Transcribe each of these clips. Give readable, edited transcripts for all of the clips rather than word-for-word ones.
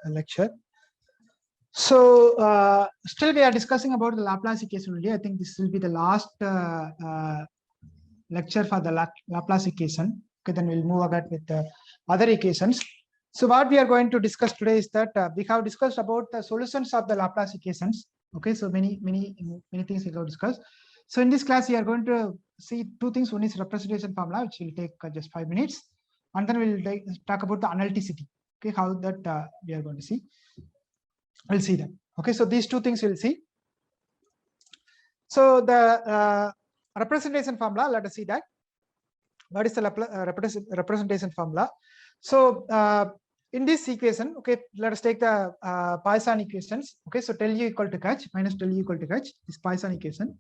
lecture. So still we are discussing about the Laplace equation only. I think this will be the last lecture for the Laplace equation. Okay, then we'll move ahead with the other equations. So what we are going to discuss today is that we have discussed about the solutions of the Laplace equations. Okay, so many things we have discussed. So in this class, we are going to see two things. One is representation formula, which will take just 5 minutes, and then we'll talk about the analyticity. Okay, how that we are going to see. We'll see that. Okay, so these two things we'll see. So the representation formula, let us see that. What is the representation formula? So in this equation, okay, let us take the Poisson equations. Okay, so del u equal to h minus del u equal to h, this Poisson equation.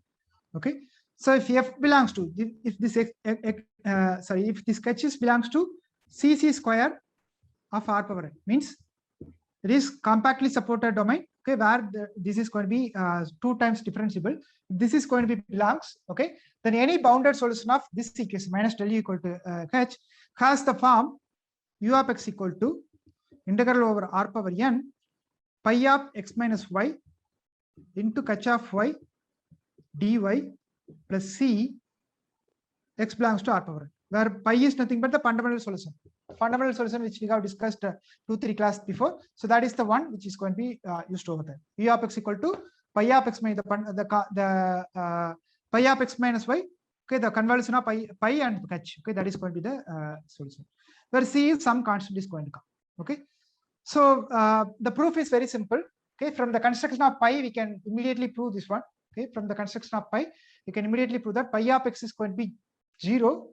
Okay, so if f belongs to, if this if this h belongs to cc square of r power n, means it is compactly supported domain. Okay, where this is going to be 2 times differentiable. This is going to be belongs. Okay, then any bounded solution of this equation minus del u equal to h has the form u of x equal to integral over r power n pi of x minus y into h of y dy plus c x belongs to r power n, where pi is nothing but the fundamental solution. Fundamental solution which we have discussed 2-3 classes before. So that is the one which is going to be used over there. U of x equal to pi of x minus the pi of x minus y. Okay, the convolution of pi and h. Okay, that is going to be the solution. Where c is some constant is going to come. Okay, so the proof is very simple. Okay, from the construction of pi we can immediately prove this one. Okay, from the construction of pi you can immediately prove that pi of x is going to be 0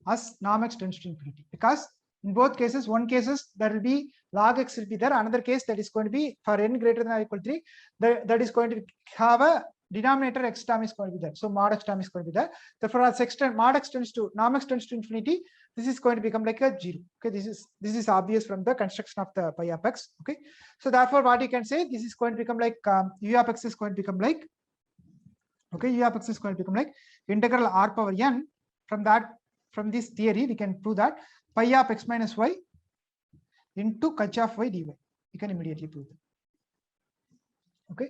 as norm x tends to infinity, because in both cases, one cases there will be log x will be there, another case that is going to be for n greater than or equal to 3, that is going to have a denominator x term is going to be there. So mod x term is going to be there. Therefore, as mod x tends to norm x tends to infinity, this is going to become like a 0. Okay, this is obvious from the construction of the pi of x. Okay, so therefore, what you can say, this is going to become like u of x is going to become like, okay, u of x is going to become like integral r power n. From this theory, we can prove that pi of x minus y into h of y dy. You can immediately prove that. Okay.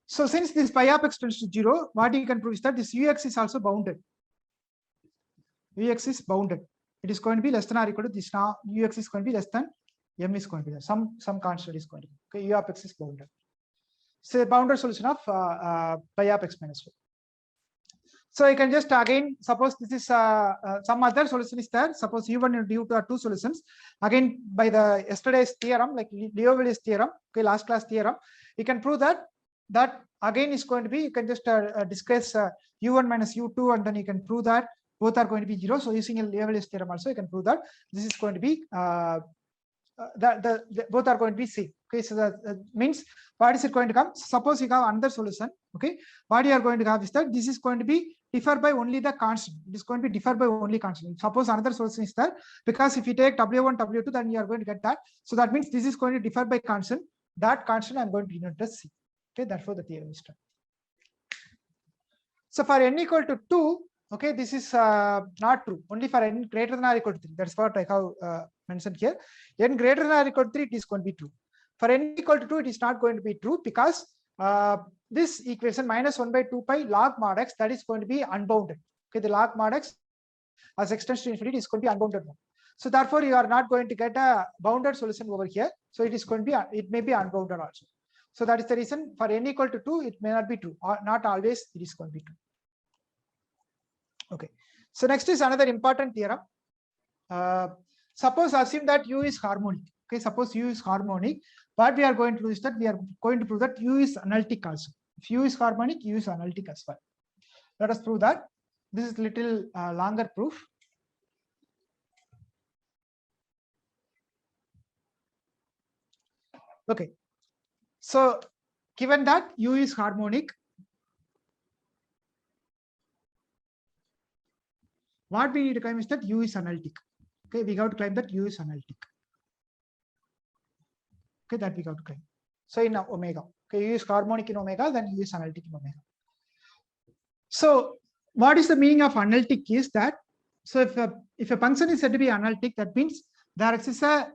So since this pi of x tends to 0, what you can prove is that this ux is also bounded. Ux is bounded. It is going to be less than or equal to this. Now ux is going to be less than m is going to be there. Some constant is going to be. Okay, u of x is bounded. So bounded solution of pi of x minus y. So you can just again suppose this is some other solution is there. Suppose u1 and u2 are 2 solutions. Again, by the yesterday's theorem, like Liouville's theorem, okay, last class theorem, you can prove that again is going to be, you can just discuss u1 minus u2, and then you can prove that both are going to be 0. So using a Liouville's theorem also, you can prove that this is going to be both are going to be same. Okay, so that means what is it going to come? Suppose you have another solution. Okay, what you are going to have is that this is going to be differ by only the constant. It is going to be differ by only constant. Suppose another solution is there, because if you take w1, w2, then you are going to get that. So that means this is going to differ by constant. That constant I am going to denote as c. Okay, therefore the theorem is done. So for n equal to 2, okay, this is not true. Only for n greater than or equal to 3. That's what I have mentioned here. N greater than or equal to 3, it is going to be true. For n equal to 2, it is not going to be true, because this equation minus 1 by 2 pi log mod x, that is going to be unbounded. Okay, the log mod x as x tends to infinity is going to be unbounded one. So therefore, you are not going to get a bounded solution over here. So it is going to be, it may be unbounded also. So that is the reason for n equal to 2, it may not be true, or not always it is going to be true. Okay, so next is another important theorem. Suppose assume that u is harmonic. Okay, suppose u is harmonic. What we are going to do is that we are going to prove that u is analytic also. If u is harmonic, u is analytic as well. Let us prove that. This is little longer proof. Okay, so given that u is harmonic, what we need to claim is that u is analytic. Okay, we have to claim that u is analytic. Okay, that we have to claim. So in omega, okay, u is harmonic in omega, then u is analytic in omega. So what is the meaning of analytic is that, so if a function is said to be analytic, that means there exists a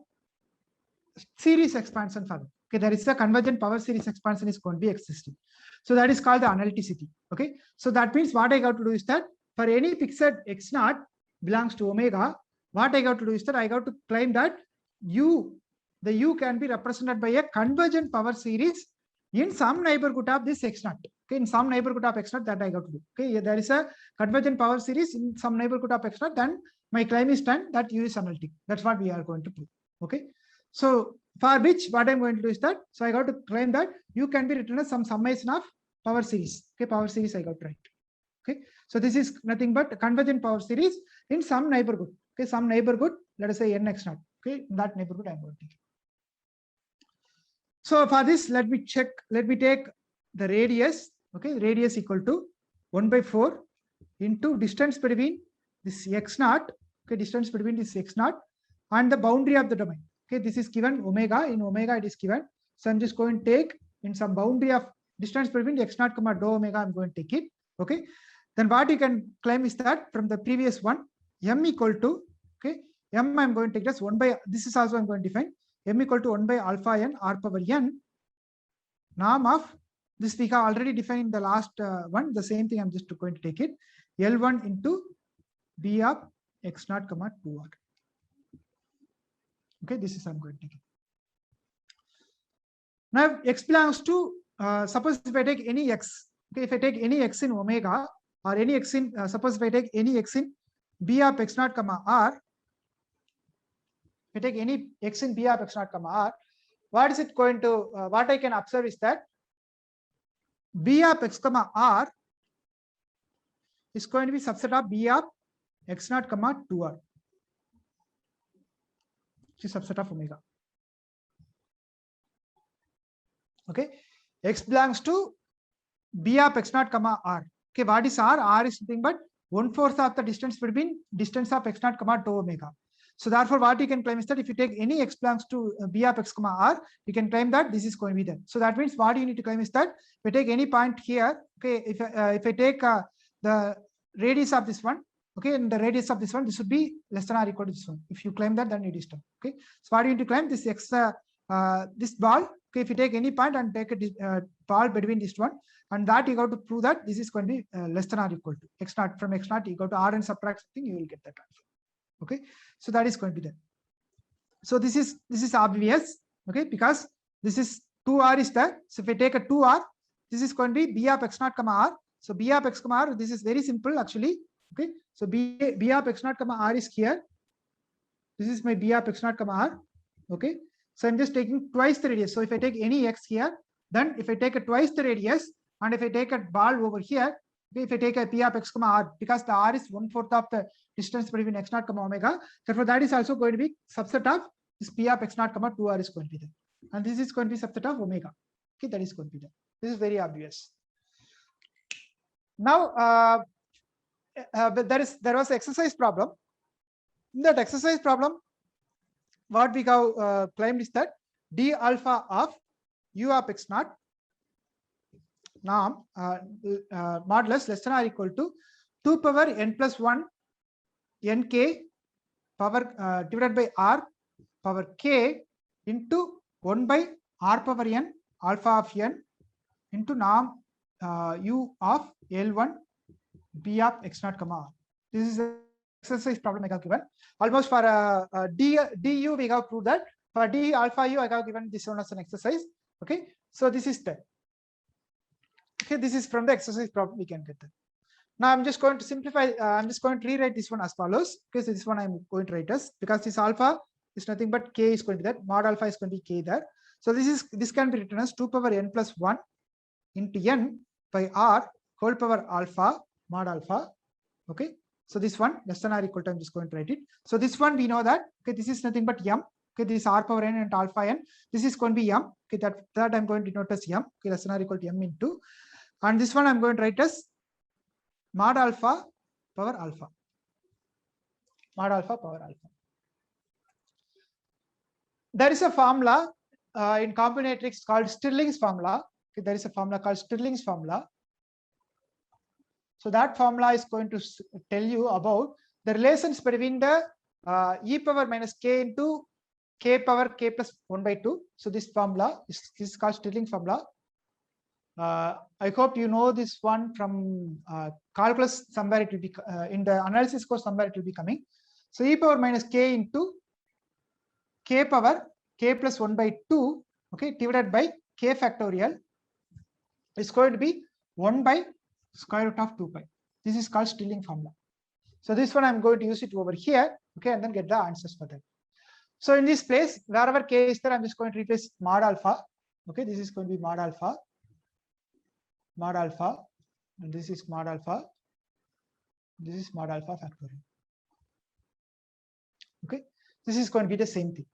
series expansion for them. Okay, there is a convergent power series expansion is going to be existing. So that is called the analyticity. Okay, so that means what I got to do is that for any fixed x naught belongs to omega, what I got to do is that I got to claim that the u can be represented by a convergent power series in some neighborhood of this x naught. Okay, in some neighborhood of x naught, that I got to do. Okay, there is a convergent power series in some neighborhood of x naught, then my claim is done that u is analytic. That's what we are going to prove. Okay, so for which what I'm going to do is that, so I got to claim that u can be written as some summation of power series. Okay, power series I got to write. Okay, so this is nothing but convergent power series in some neighborhood. Okay, some neighborhood, let us say nx naught. Okay, in that neighborhood I'm going to take. So for this, let me take the radius. Okay, radius equal to 1/4 into distance between this x naught. Okay, distance between this x naught and the boundary of the domain. Okay, this is given omega. In omega it is given. So I'm just going to take in some boundary of distance between x naught comma dou omega, I'm going to take it. Okay, then what you can claim is that from the previous one, m equal to, okay, m I'm going to take as 1 by, this is also I'm going to define m equal to 1 by alpha n r power n norm of this. We have already defined in the last one. The same thing I'm just going to take it, L1 into b of x naught comma 2r. Okay, this is I'm going to take it. Now x belongs to, suppose if I take any x, okay, if I take any x in omega or any x in, suppose if I take any x in b of x naught comma r, if I take any x in b of x naught comma r, what is it going to, what I can observe is that b of x comma r is going to be subset of b of x naught comma 2r, which is subset of omega. Okay, x belongs to b of x naught comma r. Okay, what is r? R is nothing but 1/4 of the distance between distance of x naught comma dou omega. So therefore, what you can claim is that if you take any x belongs to b of x comma r, you can claim that this is going to be there. So that means what you need to claim is that if I take any point here, okay, if I take the radius of this one, okay, and the radius of this one, this would be less than or equal to this one. If you claim that, then it is done. Okay, so what you need to claim this x, this ball. Okay, if you take any point and take a ball between this one, and that you got to prove that this is going to be less than or equal to x naught. From x naught, you go to r and subtract something, you will get that answer. Okay, so that is going to be there. So this is obvious. Okay, because this is 2r is there. So if I take a 2r, this is going to be b of x naught comma r. So b of x comma r, this is very simple actually. Okay, so b of x naught comma r is here. This is my b of x naught comma r. Okay, so I'm just taking twice the radius. So if I take any x here, then if I take a twice the radius, and if I take a ball over here, okay, if I take a p of x comma r, because the r is 1/4 of the distance between x naught comma omega, therefore that is also going to be subset of this p of x naught comma 2r is going to be there, and this is going to be subset of omega. Okay, that is going to be there. This is very obvious. Now there was exercise problem. In that exercise problem, what we have claimed is that d alpha of u of x naught norm modulus less than or equal to 2 power n plus 1 nk power divided by r power k into 1 by r power n alpha of n into norm u of L1 b of x naught comma r. This is the exercise problem I have given. Almost for du we have proved that. For d alpha u I have given this one as an exercise. Okay, so this is that. Okay, this is from the exercise problem we can get that. Now I'm just going to simplify. I'm just going to rewrite this one as follows. Okay, so this one I'm going to write as, because this alpha is nothing but k is going to be that, mod alpha is going to be k there. So this can be written as 2 power n plus 1 into n by r whole power alpha mod alpha. Okay, so this one less than or equal to, I'm just going to write it. So this one we know that, okay, this is nothing but m. Okay, this is r power n and alpha n. This is going to be m. Okay, that I'm going to denote as m. Okay, less than or equal to m into, and this one I'm going to write as mod alpha power alpha. Mod alpha power alpha. There is a formula in combinatorics called Stirling's formula. Okay, there is a formula called Stirling's formula. So that formula is going to tell you about the relations between the e power minus k into k power k plus 1 by 2. So this formula is called Stirling formula. I hope you know this one from calculus. Somewhere it will be in the analysis course. Somewhere it will be coming. So e power minus k into k power k plus 1 by 2, okay, divided by k factorial is going to be 1 by square root of 2 pi. This is called Stirling formula. So this one I'm going to use it over here, okay, and then get the answers for that. So in this place, wherever k is there, I'm just going to replace mod alpha. Okay, this is going to be mod alpha, and this is mod alpha. This is mod alpha factorial. Okay, this is going to be the same thing.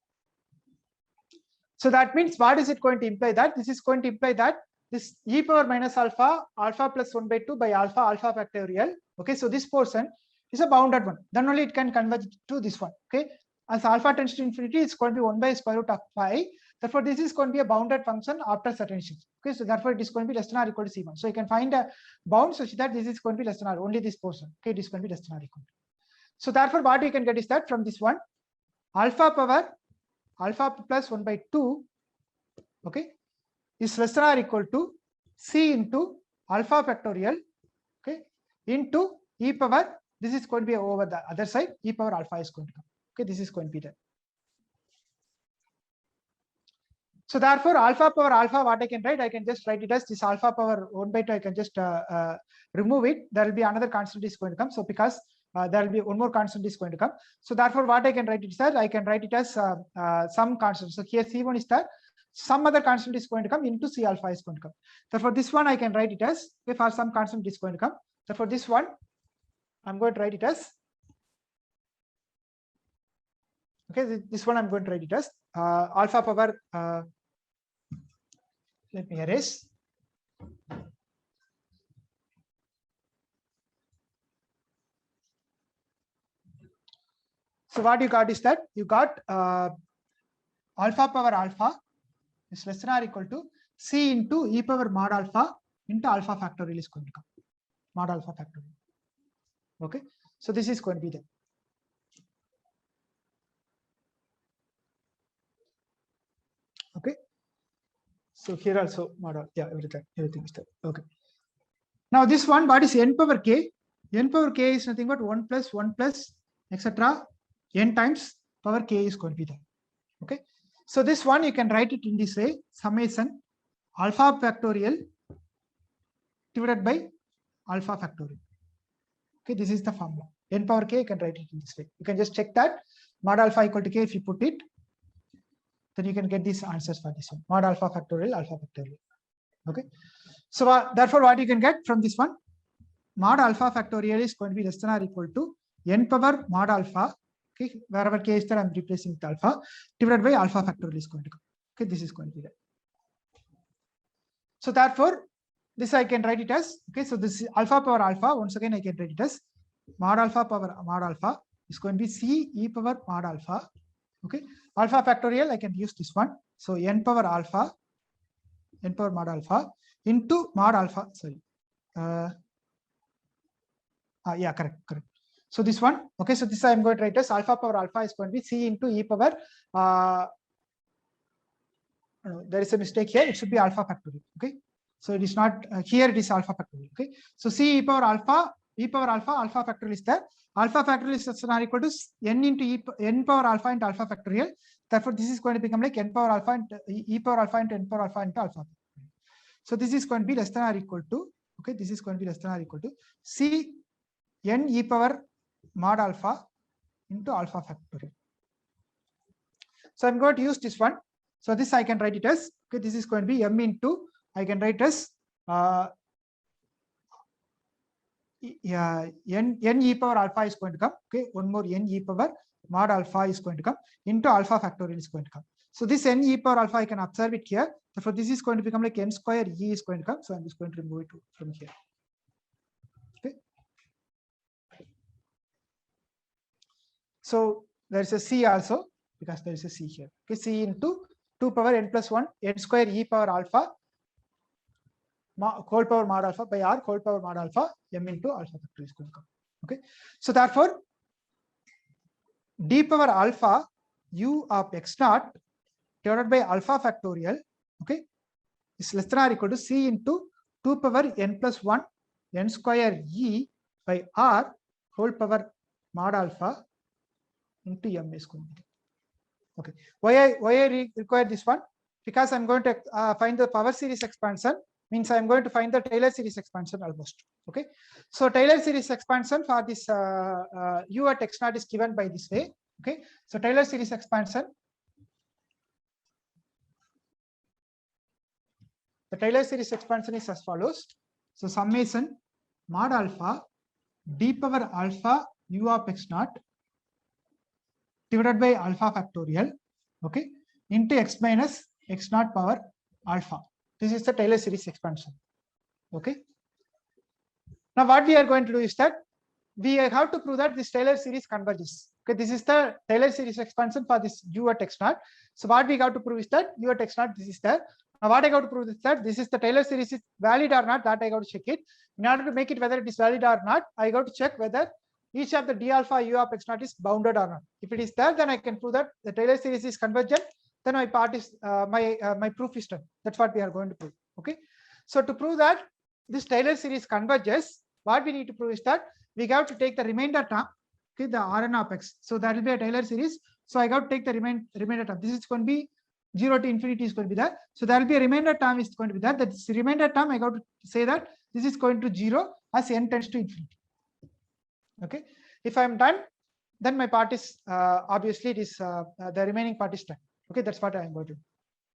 So that means what is it going to imply? That this is going to imply that this e power minus alpha plus 1 by 2 by alpha factorial. Okay, so this portion is a bounded one. Then only it can converge to this one. Okay, as alpha tends to infinity, it's going to be 1 by square root of pi. Therefore, this is going to be a bounded function after certain shifts. Okay, so therefore it is going to be less than or equal to C1. So you can find a bound such that this is going to be less than or only this portion. Okay, it is going to be less than or equal to. So therefore, what you can get is that from this one, alpha power alpha plus 1 by 2, okay, is less than or equal to C into alpha factorial, okay, into e power. This is going to be over the other side. E power alpha is going to come. Okay, this is going to be there. So therefore, alpha power alpha, what I can write? I can just write it as this alpha power 1 by 2. I can just remove it. There will be another constant is going to come. So because there will be one more constant is going to come. So therefore, what I can write it is that I can write it as some constant. So here C1 is there. Some other constant is going to come into C alpha is going to come. Therefore, this one I can write it as if for some constant is going to come. Therefore, this one I'm going to write it as. Okay, this one I'm going to write it as alpha power. Let me erase. So what you got is that you got alpha power alpha is less than or equal to C into e power mod alpha into alpha factorial is going to come. Mod alpha factorial. Okay, so this is going to be there. Okay, so here also mod, yeah, everything is there. Okay, now this one, what is n power k? N power k is nothing but 1 plus etc. n times power k is going to be there. Okay, so this one you can write it in this way: summation alpha factorial divided by alpha factorial. Okay, this is the formula. N power k, you can write it in this way. You can just check that mod alpha equal to k. If you put it, then you can get these answers for this one: mod alpha factorial, alpha factorial. Okay, so therefore what you can get from this one, mod alpha factorial is going to be less than or equal to n power mod alpha. Okay, wherever k is there, I'm replacing with alpha, divided by alpha factorial is going to come. Okay, this is going to be there. So therefore, this I can write it as, okay, so this is alpha power alpha. Once again, I can write it as mod alpha power mod alpha is going to be C e power mod alpha. Okay, alpha factorial, I can use this one. So n power alpha, n power mod alpha into mod alpha. Sorry. Yeah, correct. So this one, okay, so this I'm going to write as alpha power alpha is going to be C into e power. No, there is a mistake here. It should be alpha factorial. Okay, so it is not here. It is alpha factorial. Okay, so C e power alpha alpha factorial is there. Alpha factorial is less than or equal to n into n power alpha into alpha factorial. Therefore, this is going to become like n power alpha into e power alpha into n power alpha into alpha. So this is going to be less than or equal to, okay, this is going to be less than or equal to C n e power mod alpha into alpha factorial. So I'm going to use this one. So this I can write it as, okay, this is going to be m into, I can write as n e power alpha is going to come. Okay, one more n e power mod alpha is going to come into alpha factorial is going to come. So this n e power alpha I can observe it here. Therefore, this is going to become like n square e is going to come. So I'm just going to remove it from here. Okay. So there is a C also, because there is a C here. Okay, C into 2 power n plus 1 n square e power alpha whole power mod alpha by r whole power mod alpha m into alpha factorial is going to come. Okay, so therefore d power alpha u of x naught divided by alpha factorial, okay, is less than or equal to c into 2 power n plus 1 n square e by r whole power mod alpha into m is going to be. Okay, why I require this one? Because I'm going to find the power series expansion, means I'm going to find the Taylor series expansion almost. Okay, so Taylor series expansion for this u at x naught is given by this way. Okay, so Taylor series expansion, the Taylor series expansion is as follows. So summation mod alpha d power alpha u of x naught divided by alpha factorial, okay, into x minus x naught power alpha. This is the Taylor series expansion. Okay. Now what we are going to do is that we have to prove that this Taylor series converges. Okay, this is the Taylor series expansion for this u at x naught. So what we got to prove is that u at x naught, this is there. Now what I got to prove is that this is the Taylor series is valid or not, that I got to check it. In order to make it whether it is valid or not, I got to check whether each of the d alpha u of x naught is bounded or not. If it is there, then I can prove that the Taylor series is convergent. Then my part is my proof is done. That's what we are going to prove. Okay. So to prove that this Taylor series converges, what we need to prove is that we have to take the remainder term, okay, the Rn of x. So that will be a Taylor series. So I got to take the remainder term. This is going to be 0 to infinity is going to be there. So there will be a remainder term is going to be there. That remainder term, I got to say that this is going to 0 as n tends to infinity. Okay. If I am done, then my part is obviously it is the remaining part is done. Okay, that's what I am going to do.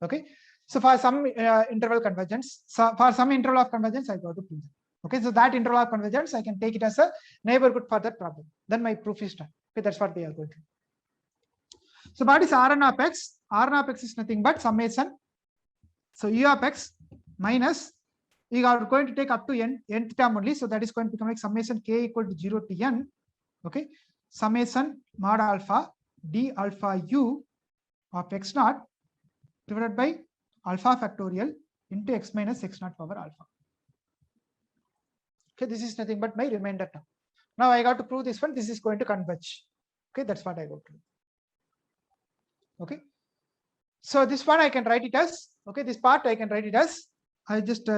Okay. So for some interval convergence, for some interval of convergence, I got to prove that. Okay, so that interval of convergence, I can take it as a neighborhood for that problem. Then my proof is done. Okay, that's what we are going to do. So what is Rn of x? Rn of x is nothing but summation. So u of x minus, we are going to take up to nth term only. So that is going to become like summation k equal to 0 to n. Okay, summation mod alpha d alpha u of x naught divided by alpha factorial into x minus x naught power alpha. Okay, this is nothing but my remainder term. Now I got to prove this one. This is going to converge. Okay, that's what I got to do. Okay, so this one I can write it as, okay, this part I can write it as, I just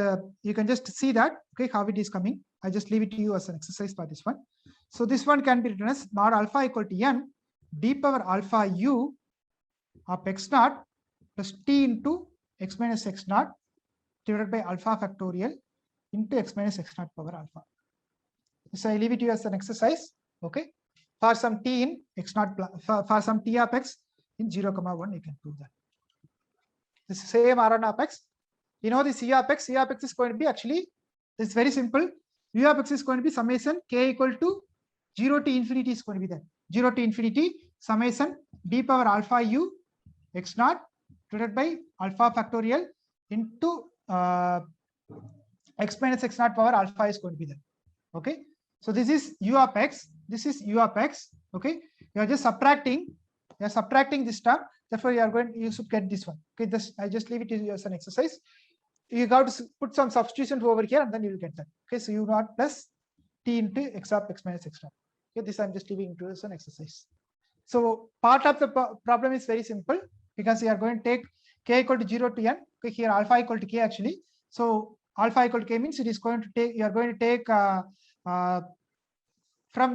you can just see that, okay, how it is coming. I just leave it to you as an exercise for this one. So this one can be written as mod alpha equal to n d power alpha u of x naught plus t into x minus x naught divided by alpha factorial into x minus x naught power alpha. So I leave it to you as an exercise. Okay, for some t in x naught for some t of x in 0, 1, you can prove that. This same Rn of x. You know this u of x. U of x is going to be actually, it's very simple. U of x is going to be summation k equal to 0 to infinity is going to be there. 0 to infinity summation d power alpha u x naught divided by alpha factorial into x minus x naught power alpha is going to be there. Okay, so this is u of x, this is u of x. Okay, you are just subtracting, you are subtracting this term, therefore you should get this one. Okay, this I just leave it to you as an exercise. You got to put some substitution over here and then you will get that. Okay, so u naught plus t into x of x minus x naught. Okay, this I'm just leaving it to you as an exercise. So part of the problem is very simple, because you are going to take k equal to 0 to n. Okay, here alpha equal to k actually. So alpha equal to k means it is going to take, you are going to take from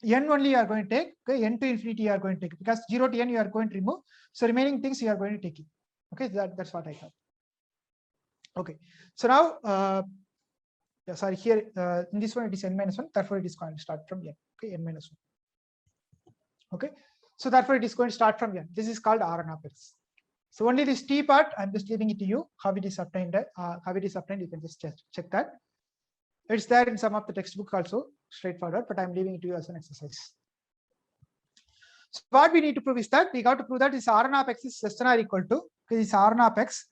n only you are going to take, okay, n to infinity you are going to take, because 0 to n you are going to remove. So remaining things you are going to take it. Okay, that's what I have. Okay, so now sorry, here in this one it is n minus 1, therefore it is going to start from n. Okay, n minus 1. Okay, so therefore it is going to start from n. This is called Rn of x. So only this t part I'm just leaving it to you. How it is obtained, you can just check that. It's there in some of the textbook also, straightforward, but I'm leaving it to you as an exercise. So what we need to prove is that we got to prove that this Rn of x is less than or equal to, okay, this Rn of x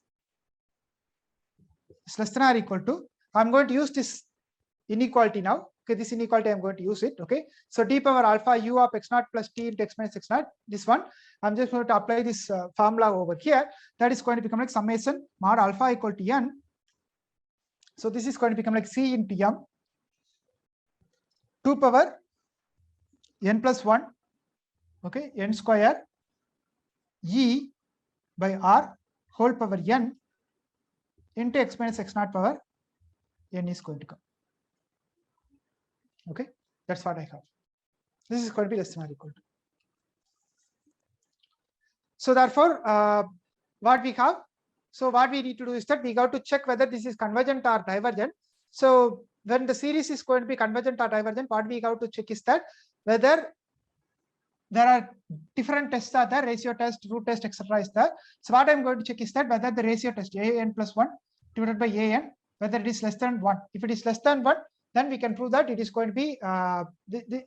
is less than or equal to, I'm going to use this inequality now. Okay, this inequality I'm going to use it. Okay, so d power alpha u of x naught plus t into x minus x naught, this one I'm just going to apply this formula over here. That is going to become like summation mod alpha equal to n. So this is going to become like c into m 2 power n plus 1 okay, n square e by r whole power n into x minus x naught power n is going to come. Okay, that's what I have. This is going to be less than or equal to. So therefore, what we have, so what we need to do is that we got to check whether this is convergent or divergent. So when the series is going to be convergent or divergent, what we got to check is that whether there are different tests are there, ratio test, root test, etc. is there. So what I'm going to check is that whether the ratio test an plus 1 divided by an, whether it is less than 1. If it is less than 1, then we can prove that it is going to be,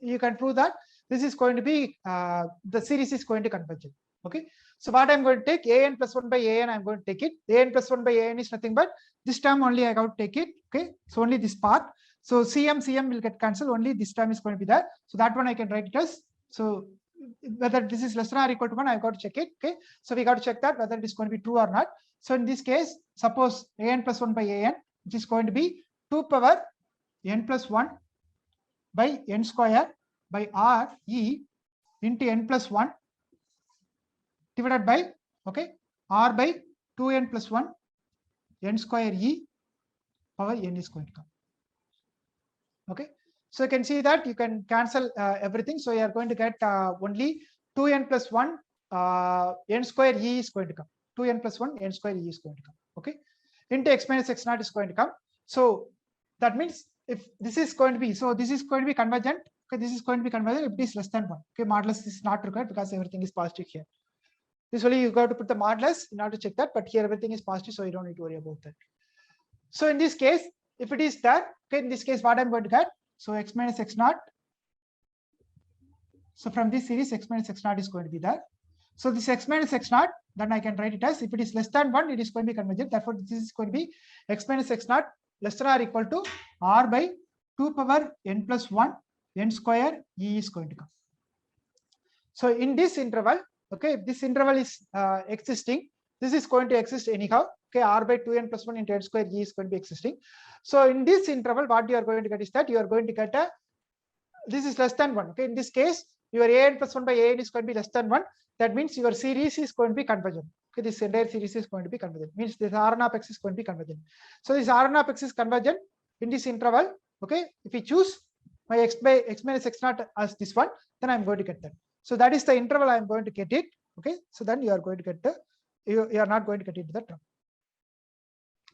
you can prove that this is going to be, the series is going to converge. Okay. So what I'm going to take, an plus 1 by an, I'm going to take it. An plus 1 by an is nothing but this term only I got to take it. Okay. So only this part. So CM will get cancelled. Only this term is going to be there. So that one I can write it as, so whether this is less than or equal to 1, I've got to check it. Okay. So we got to check that whether it is going to be true or not. So in this case, suppose an plus 1 by an, which is going to be 2 power n plus 1 by n square by r e into n plus 1 divided by, okay, r by 2n plus 1 n square e power n is going to come. Okay. So you can see that you can cancel everything. So you are going to get only 2n plus 1 n square e is going to come. 2n plus 1 n square e is going to come. Okay. Into x minus x naught is going to come. So that means if this is going to be, so this is going to be convergent. Okay. This is going to be convergent if it is less than 1. Okay. Modulus is not required because everything is positive here. Usually you got to put the modulus in order to check that, but here everything is positive, so you don't need to worry about that. So in this case, if it is that, okay, in this case, what I'm going to get, so x minus x naught. So from this series, x minus x naught is going to be there. So this x minus x naught, then I can write it as, if it is less than 1, it is going to be convergent. Therefore, this is going to be x minus x naught less than or equal to r by 2 power n plus 1 n square e is going to come. So in this interval, okay, if this interval is existing, this is going to exist anyhow. Okay, r by 2n plus 1 into n square e is going to be existing. So in this interval, what you are going to get is that you are going to get a, this is less than 1. Okay, in this case, your an plus 1 by an is going to be less than 1. That means your series is going to be convergent. Okay, this entire series is going to be convergent. Means this Rn of x is going to be convergent. So this Rn of x is convergent in this interval. Okay, if we choose my x by x minus x naught as this one, then I'm going to get that. So that is the interval I'm going to get it. Okay, so then you are going to get the, you are not going to get into the term.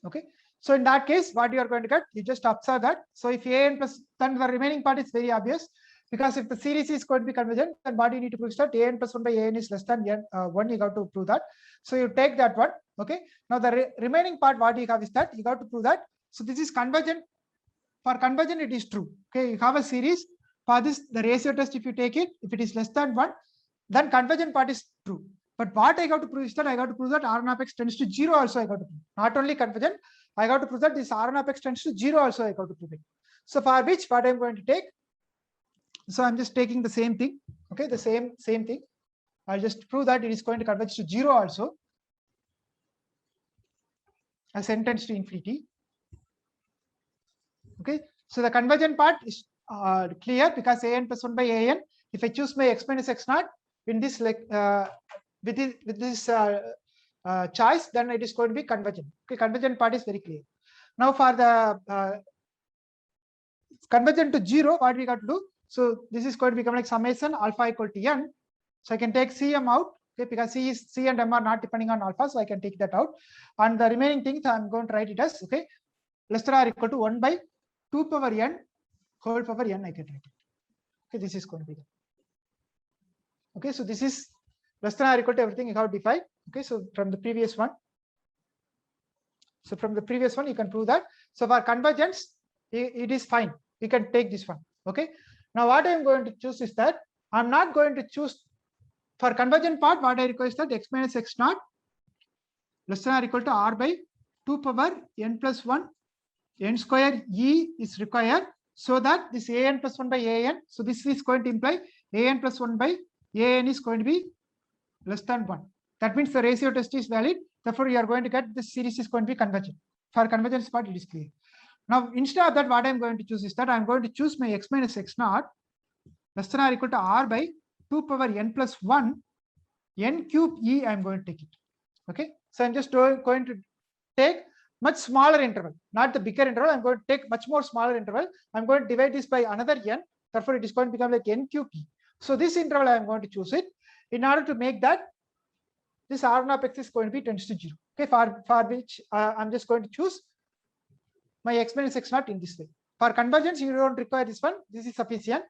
Okay, so in that case, what you are going to get, you just observe that. So if an plus, then the remaining part is very obvious, because if the series is going to be convergent, then what you need to prove is that an plus 1 by an is less than n, 1, you got to prove that. So you take that one. Okay, now the remaining part, what you have is that you got to prove that. So this is convergent. For convergent, it is true. Okay, you have a series. For this, the ratio test, if you take it, if it is less than 1, then convergent part is true. But what I got to prove is that I got to prove that Rn of x tends to 0 also I got to prove. Not only convergent, I got to prove that this Rn of x tends to 0 also I got to prove it. So for which, what I'm going to take, so I'm just taking the same thing. Okay, the same thing. I'll just prove that it is going to converge to 0 also. As n tends to infinity. Okay, so the convergent part is clear because an plus 1 by an. If I choose my x minus x naught in this, like with this choice, then it is going to be convergent. Okay, convergent part is very clear. Now for the convergent to 0, what we got to do? So this is going to become like summation alpha equal to n. So I can take Cm out, okay, because C and M are not depending on alpha, so I can take that out. And the remaining things I'm going to write it as, okay, less than or equal to 1 by 2 power n whole power n, I can write it. Okay, this is going to be that. Okay, so this is less than or equal to everything you have defined. Okay, so from the previous one. So from the previous one, you can prove that. So for convergence, it is fine. We can take this one. Okay. Now what I'm going to choose is that I'm not going to choose for convergent part. What I require is that x minus x naught less than or equal to r by 2 power n plus 1 n square e is required, so that this an plus 1 by an. So this is going to imply an plus 1 by an is going to be less than 1. That means the ratio test is valid. Therefore, you are going to get this series is going to be convergent. For convergence part, it is clear. Now, instead of that, what I'm going to choose is that I'm going to choose my x minus x naught less than or equal to r by 2 power n plus 1 n cube e, I'm going to take it. Okay, so I'm just going to take much smaller interval, not the bigger interval. I'm going to take much more smaller interval. I'm going to divide this by another n. Therefore, it is going to become like n cube e. So this interval, I'm going to choose it in order to make that this Rn of x is going to be tends to 0. Okay, for which I'm just going to choose my x minus x naught in this way. For convergence, you don't require this one. This is sufficient.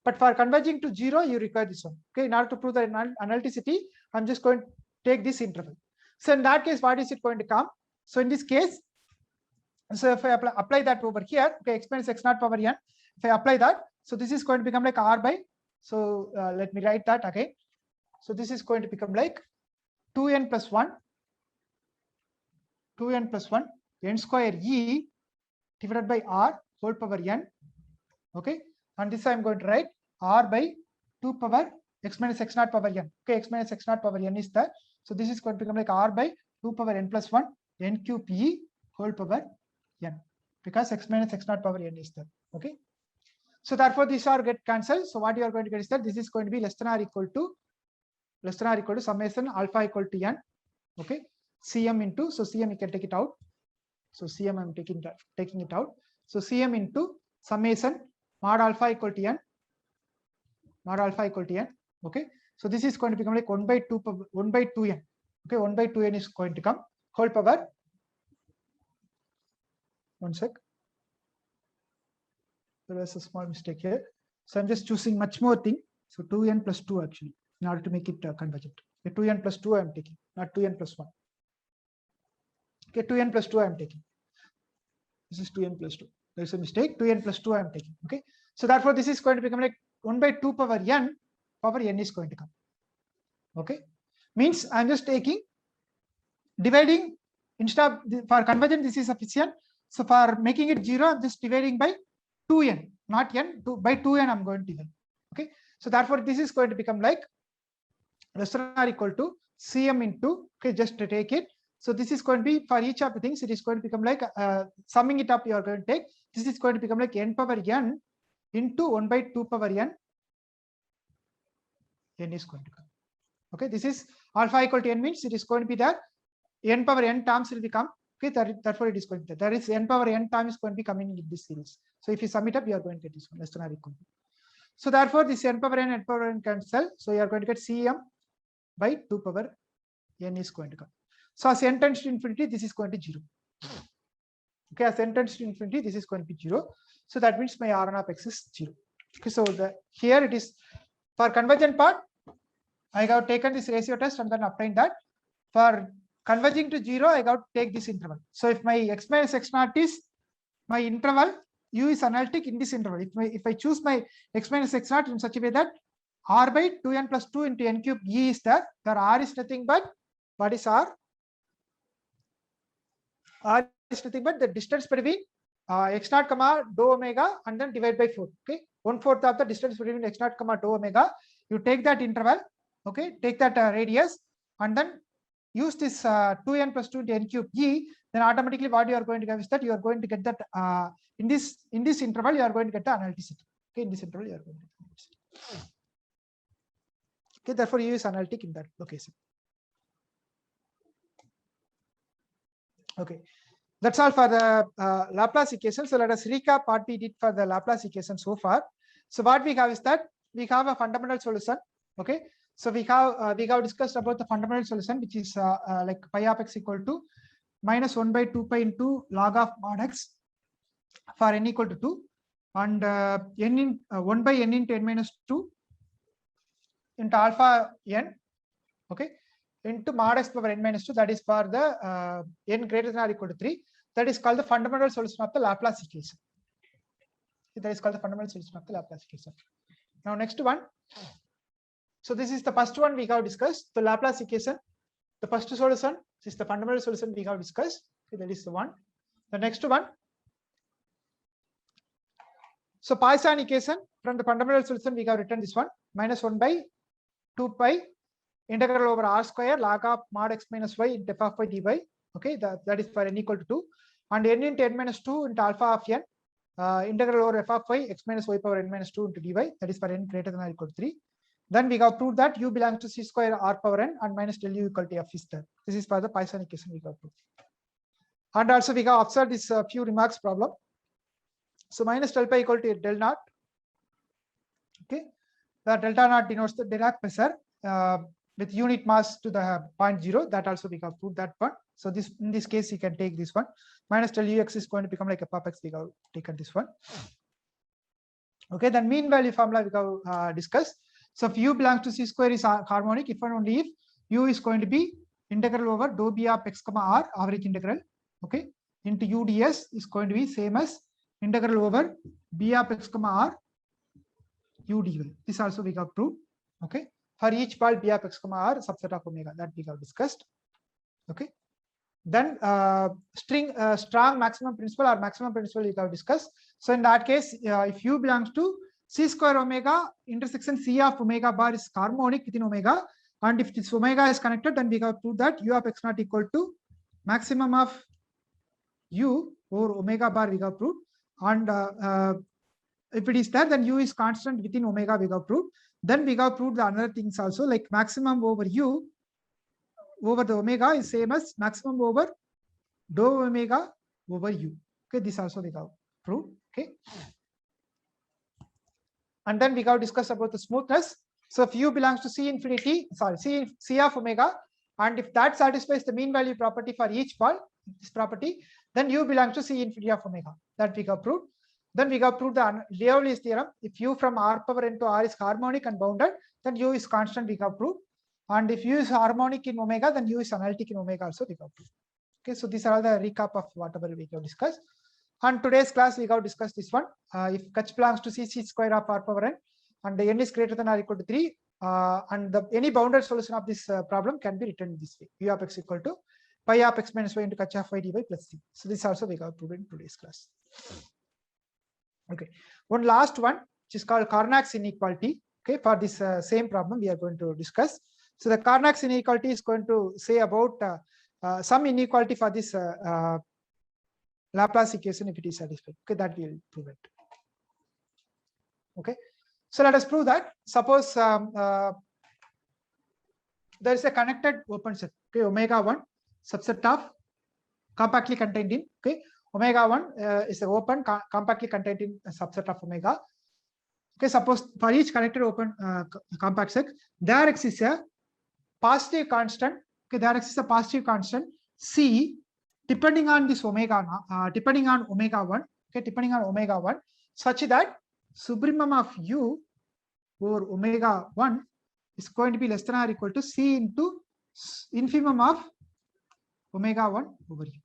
But for converging to 0, you require this one. Okay, in order to prove the analyticity, I'm just going to take this interval. So in that case, what is it going to come? So in this case, so if I apply that over here, okay, x minus x naught power n, if I apply that, so this is going to become like r by, so let me write that again. So this is going to become like 2n plus 1, n square e divided by r whole power n. Okay, and this I'm going to write r by 2 power x minus x naught power n. Okay, x minus x naught power n is there. So this is going to become like r by 2 power n plus 1 n cube e whole power n, because x minus x naught power n is there. Okay, so therefore these are get cancelled. So what you are going to get is that this is going to be less than or equal to summation alpha equal to n. Okay, cm into, so cm you can take it out. So cm I'm taking it out. So cm into summation mod alpha equal to n. Okay, so this is going to become like 1 by 2n. Okay, 1 by 2n is going to come whole power. One sec. There was a small mistake here. So I'm just choosing much more thing. So 2n plus 2 actually, in order to make it convergent. Okay, 2n plus 2 I'm taking, not 2n plus 1. Okay, 2n plus 2 I'm taking. This is 2n plus 2. There is a mistake. 2n plus 2 I'm taking. Okay, so therefore this is going to become like 1 by 2 power n is going to come. Okay, means I'm just taking dividing instead of for convergence this is sufficient. So for making it 0, I'm just dividing by 2n, not n, by 2n I'm going to divide. Okay, so therefore this is going to become like less than or equal to cm into, okay, just to take it. So this is going to be for each of the things, it is going to become like summing it up, you are going to take, this is going to become like n power n into 1 by 2 power n is going to come. Okay, this is alpha equal to n means it is going to be that n power n terms will become. Okay, therefore it is going to be there is n power n term is going to be coming in this series. So if you sum it up, you are going to get this one less than or equal to. So therefore this n power n cancel. So you are going to get cm by 2 power n is going to come. So as n tends to infinity, this is going to 0. Okay, as n tends to infinity, this is going to be 0. So that means my Rn of x is 0. Okay, so here it is for convergent part. I have taken this ratio test and then obtained that. For converging to 0, I got to take this interval. So if my x minus x naught is my interval, u is analytic in this interval. If I choose my x minus x naught in such a way that r by 2n plus 2 into n cube e is there, r is nothing but, what is r? R is nothing but the distance between x naught comma dou omega and then divide by 4. Okay, 1/4 of the distance between x naught comma dou omega. You take that interval. Okay, take that radius and then use this 2n plus 2 into n cube e. Then automatically what you are going to get is that you are going to get that in this interval you are going to get the analyticity. Okay, in this interval you are going to get the analyticity. Okay, therefore u is analytic in that location. Okay, that's all for the Laplace equation. So let us recap what we did for the Laplace equation so far. So what we have is that we have a fundamental solution. Okay, so we have discussed about the fundamental solution, which is like pi of x equal to minus 1 by 2 pi into log of mod x for n equal to 2, and 1 by n into n minus 2 into alpha n. Okay, into mod x power n minus 2, that is for the n greater than or equal to 3. That is called the fundamental solution of the Laplace equation. That is called the fundamental solution of the Laplace equation. Now next one. So this is the first one we have discussed, the Laplace equation. The first solution, this is the fundamental solution we have discussed. Okay, that is the one. The next one. So Poisson equation, from the fundamental solution we have written this one, minus 1 by 2 pi integral over r square log of mod x minus y into f of y dy. Okay, that is for n equal to 2, and n into n minus 2 into alpha of n integral over f of y x minus y power n minus 2 into dy. That is for n greater than or equal to 3. Then we have proved that u belongs to c square r power n and minus del u equal to f is there. This is for the Poisson equation we have proved. And also we have observed this few remarks problem. So minus del pi equal to del naught. Okay, the delta naught denotes the Dirac pressure with unit mass to the point 0. That also we have proved that one. So this, in this case, you can take this one. Minus del ux is going to become like a f x. We have taken this one. Okay, then mean value formula we have discussed. So if u belongs to c square is harmonic if and only if u is going to be integral over dou b of x comma r, average integral, okay, into u ds is going to be same as integral over b of x comma r u dy. This also we have proved. Okay, for each ball b of x comma r subset of omega, that we have discussed. Okay, then strong maximum principle or maximum principle we have discussed. So in that case, if u belongs to c square omega intersection c of omega bar is harmonic within omega, and if this omega is connected, then we have proved that u of x naught equal to maximum of u over omega bar we have proved. And if it is there, then u is constant within omega we have proved. Then we have proved the other things also, like maximum over u over the omega is same as maximum over dou omega over u. Okay, this also we have proved. Okay, and then we have discussed about the smoothness. So if u belongs to c infinity, c of omega, and if that satisfies the mean value property for each ball, this property, then u belongs to c infinity of omega. That we have proved. Then we have proved the de Broglie's theorem. If u from r power n to r is harmonic and bounded, then u is constant. We have proved. And if u is harmonic in omega, then u is analytic in omega also we have proved. Okay, so these are all the recap of whatever we have discussed. And today's class we have discussed this one. If h belongs to c square of r power n and the n is greater than or equal to 3, and any bounded solution of this problem can be written this way: u of x equal to pi of x minus y into h of y dy plus c. So this also we have proved in today's class. Okay, one last one, which is called Carnac's inequality. Okay, for this same problem we are going to discuss. So the Carnac's inequality is going to say about some inequality for this Laplace equation if it is satisfied. Okay, that we will prove it. Okay, so let us prove that. Suppose there is a connected open set. Okay, omega 1 subset of compactly contained in. Okay, omega 1 is an open compactly contained in a subset of omega. Okay, suppose for each connected open compact set, there exists a positive constant. Okay, there exists a positive constant c depending on this omega, depending on omega 1. Okay, depending on omega 1, such that supremum of u over omega 1 is going to be less than or equal to c into infimum of omega 1 over u.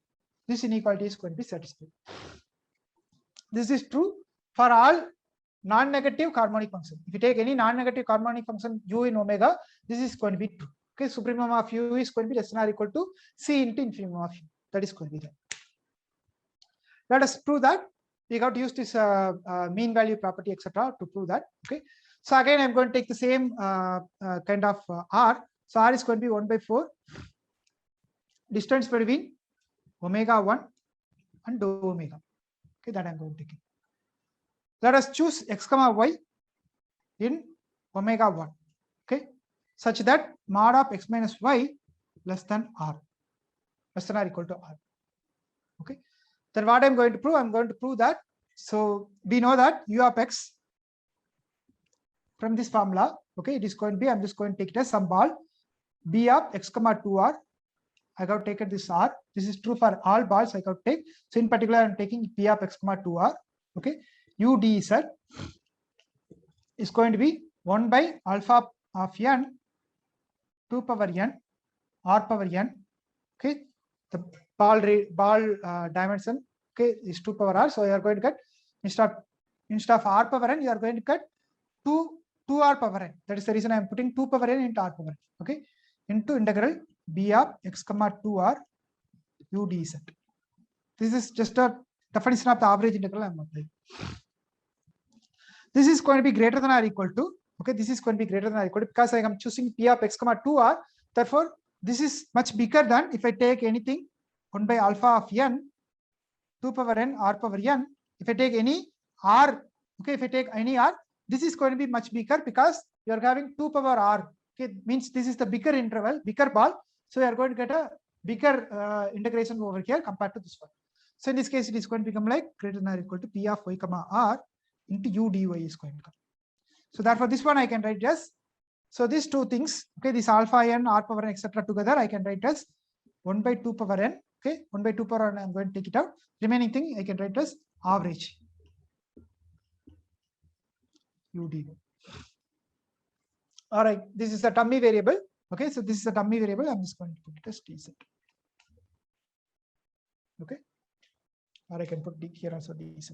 This inequality is going to be satisfied. This is true for all non-negative harmonic function. If you take any non-negative harmonic function u in omega, this is going to be true. Okay, supremum of u is going to be less than or equal to c into infimum of u. That is going to be there. Let us prove that. We got to use this mean value property, etc., to prove that. Okay, so again, I'm going to take the same kind of r. So r is going to be 1/4 distance between omega 1 and dou omega. Okay, that I'm going to take. Let us choose x comma y in omega 1. Okay, such that mod of x minus y less than r, less than or equal to r. Okay, then what I'm going to prove? I'm going to prove that. So we know that u of x from this formula. Okay, it is going to be, I'm just going to take it as some ball b of x comma 2r. I got taken this r. This is true for all balls I got take. So in particular, I'm taking p of x comma 2r. Okay, u dz is going to be 1 by alpha of n 2 power n r power n. Okay, the ball dimension, okay, is 2 power r. So you are going to get instead of r power n, you are going to get 2r power n. That is the reason I am putting 2 power n into r power n. Okay, into integral b of x comma 2r u dz. This is just a definition of the average integral I am applying. This is going to be greater than or equal to. Okay, this is going to be greater than or equal to, because I am choosing p of x comma 2r. Therefore, this is much bigger than if I take anything 1 by alpha of n 2 power n r power n. If I take any r, okay, if I take any r, this is going to be much bigger because you are having 2 power r. Okay, means this is the bigger interval, bigger ball. So you are going to get a bigger integration over here compared to this one. So in this case, it is going to become like greater than or equal to p of y comma r into u dy is going to come. So therefore, this one I can write as, so these two things, okay, this alpha n, r power n, etc. together, I can write as 1 by 2 power n. Okay, 1 by 2 power n, I'm going to take it out. Remaining thing I can write as average u dy. All right, this is the dummy variable. Okay, so this is a dummy variable. I'm just going to put it as dz. Okay, or I can put d here also dz.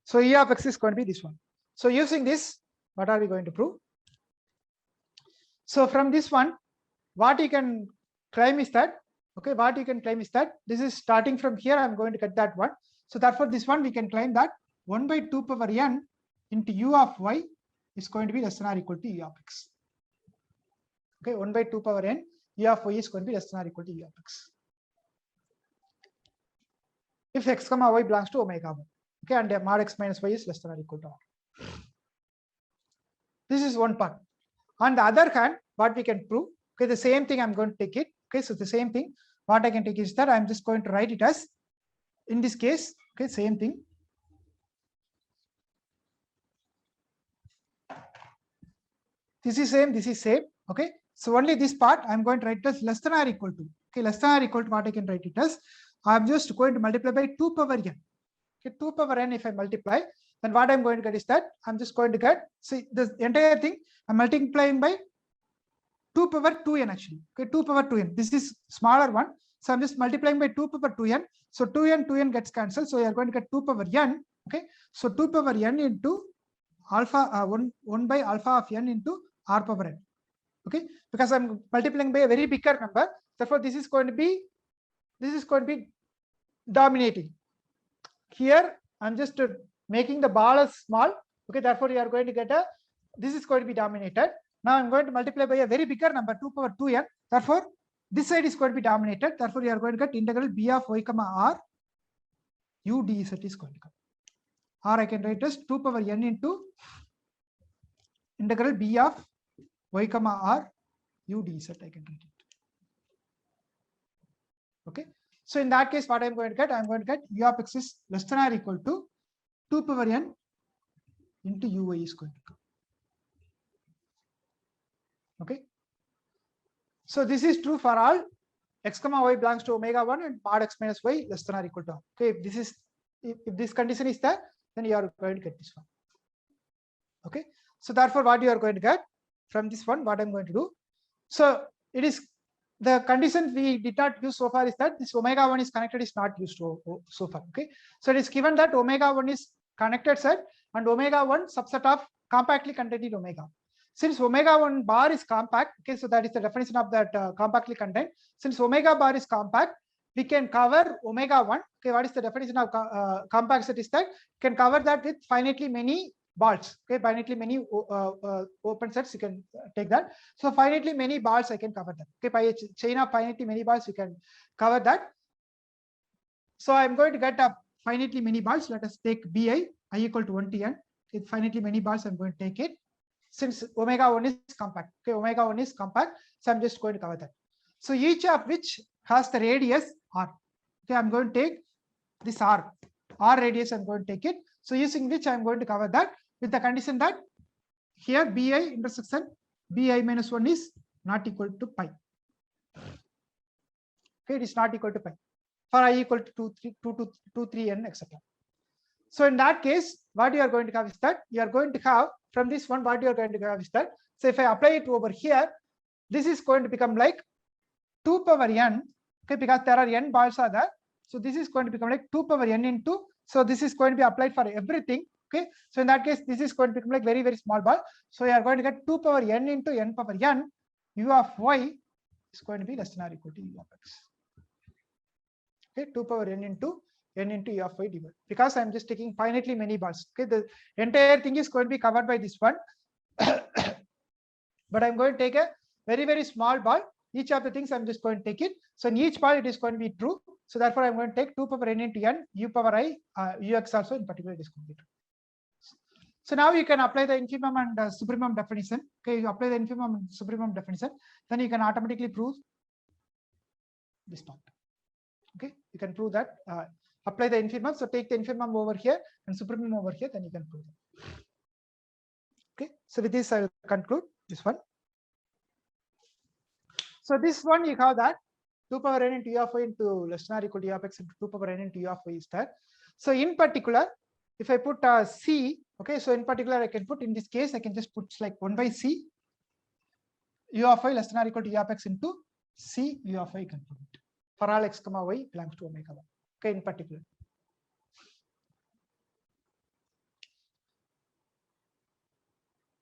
So E of x is going to be this one. So using this, what are we going to prove? So from this one, what you can claim is that, okay, what you can claim is that this is starting from here, I'm going to get that one. So therefore, this one we can claim that 1 by 2 power n into u of y is going to be less than or equal to e of x. Okay, 1 by 2 power n, e of y is going to be less than or equal to e of x. If x comma y belongs to omega 1. Okay, and mod x minus y is less than or equal to r. This is one part. On the other hand, what we can prove, okay, the same thing I'm going to take it. Okay, so the same thing, what I can take is that I'm just going to write it as, in this case, okay, same thing. This is same, okay. So only this part I'm going to write as less than or equal to, okay, less than or equal to what I can write it as, I'm just going to multiply by 2 power n. Okay, 2 power n, if I multiply, then what I'm going to get is that I'm just going to get, see, this entire thing I'm multiplying by 2 power 2n actually. Okay, 2 power 2n. This is smaller one. So I'm just multiplying by 2 power 2n. So 2n gets cancelled. So you're going to get 2 power n. Okay, so 2 power n into alpha 1 by alpha of n into r power n. Okay, because I'm multiplying by a very bigger number. Therefore, this is going to be dominating. Here I'm just making the ball as small. Okay, therefore you are going to get a, this is going to be dominated. Now I'm going to multiply by a very bigger number, 2 power 2n. Therefore, this side is going to be dominated. Therefore, you are going to get integral b of y comma r u dz is going to come. Or I can write as 2 power n into integral b of y comma r u dz. I can write it. Okay. So in that case, what I'm going to get, I'm going to get u of x is less than or equal to 2 power n into uy is going to come. Okay. So this is true for all x comma y belongs to omega 1 and mod x minus y less than or equal to r. Okay, if this is, if this condition is there, then you are going to get this one. Okay. So therefore, what you are going to get from this one, what I'm going to do. So it is, the condition we did not use so far is that this omega 1 is connected is not used so far. Okay. So it is given that omega 1 is connected set and omega 1 subset of compactly contained omega. Since omega 1 bar is compact, okay, so that is the definition of that compactly contained. Since omega bar is compact, we can cover omega 1. Okay, what is the definition of compact set is that can cover that with finitely many balls. Okay, finitely many open sets, you can take that. So finitely many balls I can cover that. Okay, by a chain of finitely many balls you can cover that. So I'm going to get a finitely many balls. Let us take bi I equal to 1 to n. With finitely many balls, I'm going to take it. Since omega 1 is compact, okay, omega 1 is compact, so I'm just going to cover that. So each of which has the radius r. Okay, I'm going to take this r radius, I'm going to take it. So using which I'm going to cover that with the condition that here bi intersection bi minus 1 is not equal to pi. Okay, it is not equal to pi for I equal to 2, 3 n, etc. So in that case, what you are going to have is that you are going to have from this one, what you are going to have is that, so if I apply it over here, this is going to become like 2 power n, okay, because there are n balls are there. So this is going to become like 2 power n into, so this is going to be applied for everything. Okay, so in that case, this is going to become like very, very small ball. So you are going to get 2 power n into n power n, u of y is going to be less than or equal to u of x. Okay, 2 power n into u of y divided, because I'm just taking finitely many balls. Okay, the entire thing is going to be covered by this one, but I'm going to take a very, very small ball. each of the things I'm just going to take it. So in each part it is going to be true. So therefore I'm going to take 2 power n into n u power I ux also in particular it is going to be true. So now you can apply the infimum and supremum definition. Okay, you apply the infimum and supremum definition, then you can automatically prove this part. Okay, you can prove that. Apply the infimum. So take the infimum over here and supremum over here, then you can prove that. Okay, so with this I will conclude this one. So this one you have that 2 power n into u of y into less than or equal to u of x into 2 power n into u of y is there. So in particular, if I put c, okay, so in particular I can put, in this case I can just put like 1 by c u of y less than or equal to u of x into c u of y, can put it for all x comma y belongs to omega 1. Okay, in particular.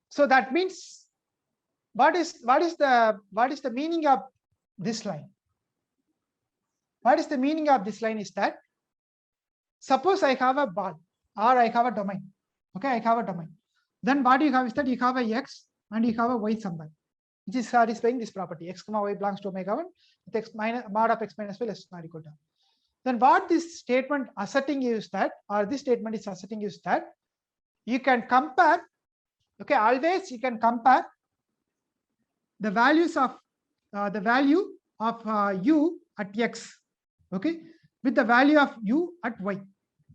So that means what is the meaning of this line? What is the meaning of this line is that suppose I have a ball or I have a domain. Okay, I have a domain. Then what you have is that you have a x and you have a y somewhere, which is satisfying this property x comma y belongs to omega 1 with x minus mod of x minus y less than or equal to. Then what this statement asserting is that, or this statement is asserting is that you can compare, okay, always you can compare the values of the value of u at x, okay, with the value of u at y.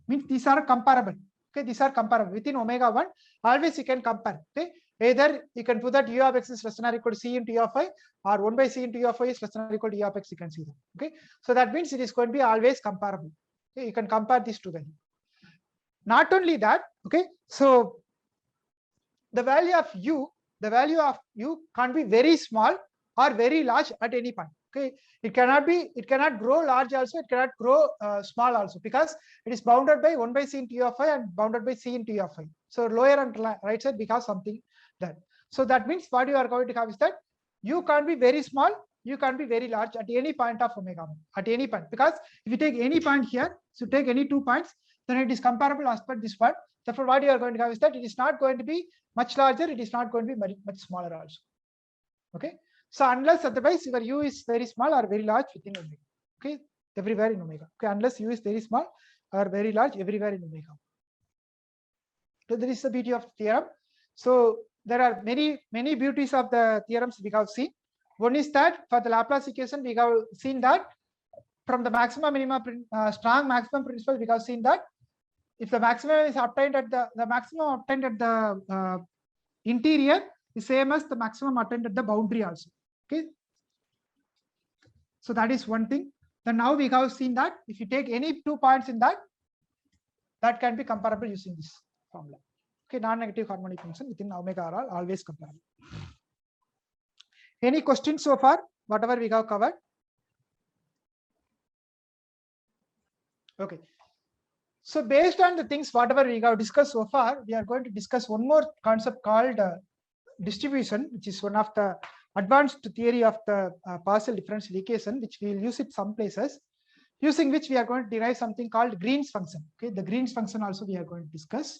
Means these are comparable. Okay, these are comparable within omega 1. Always you can compare. Okay, either you can put that u of x is less than or equal to c into u of y, or 1 by c into u of y is less than or equal to u of x. You can see that. Okay, so that means it is going to be always comparable. Okay, you can compare these two values. Not only that, okay, so the value of u can't be very small or very large at any point. Okay, it cannot grow large also, it cannot grow small also, because it is bounded by 1 by c into u of y and bounded by c into u of y. So lower and right side becomes something that. So that means what you are going to have is that u can't be very small, u can't be very large at any point of omega 1, at any point, because if you take any point here, so take any 2 points, then it is comparable as per this one. Therefore what you are going to have is that it is not going to be much larger, it is not going to be much smaller also. Okay, so unless otherwise your u is very small or very large within omega. Okay, everywhere in omega. Okay, unless u is very small or very large everywhere in omega. So there is the beauty of the theorem. So there are many beauties of the theorems we have seen. One is that for the Laplace equation we have seen that from the maximum minimum strong maximum principle we have seen that if the maximum is obtained at the maximum obtained at the interior is same as the maximum obtained at the boundary also. Okay, so that is one thing. Then now we have seen that if you take any 2 points in that can be comparable using this formula. Okay, non-negative harmonic function within omega are always comparable. Any questions so far? Whatever we have covered. Okay. So based on the things whatever we have discussed so far, we are going to discuss one more concept called distribution, which is one of the advanced theory of the partial differential equation, which we will use it some places, using which we are going to derive something called Green's function. Okay, the Green's function also we are going to discuss.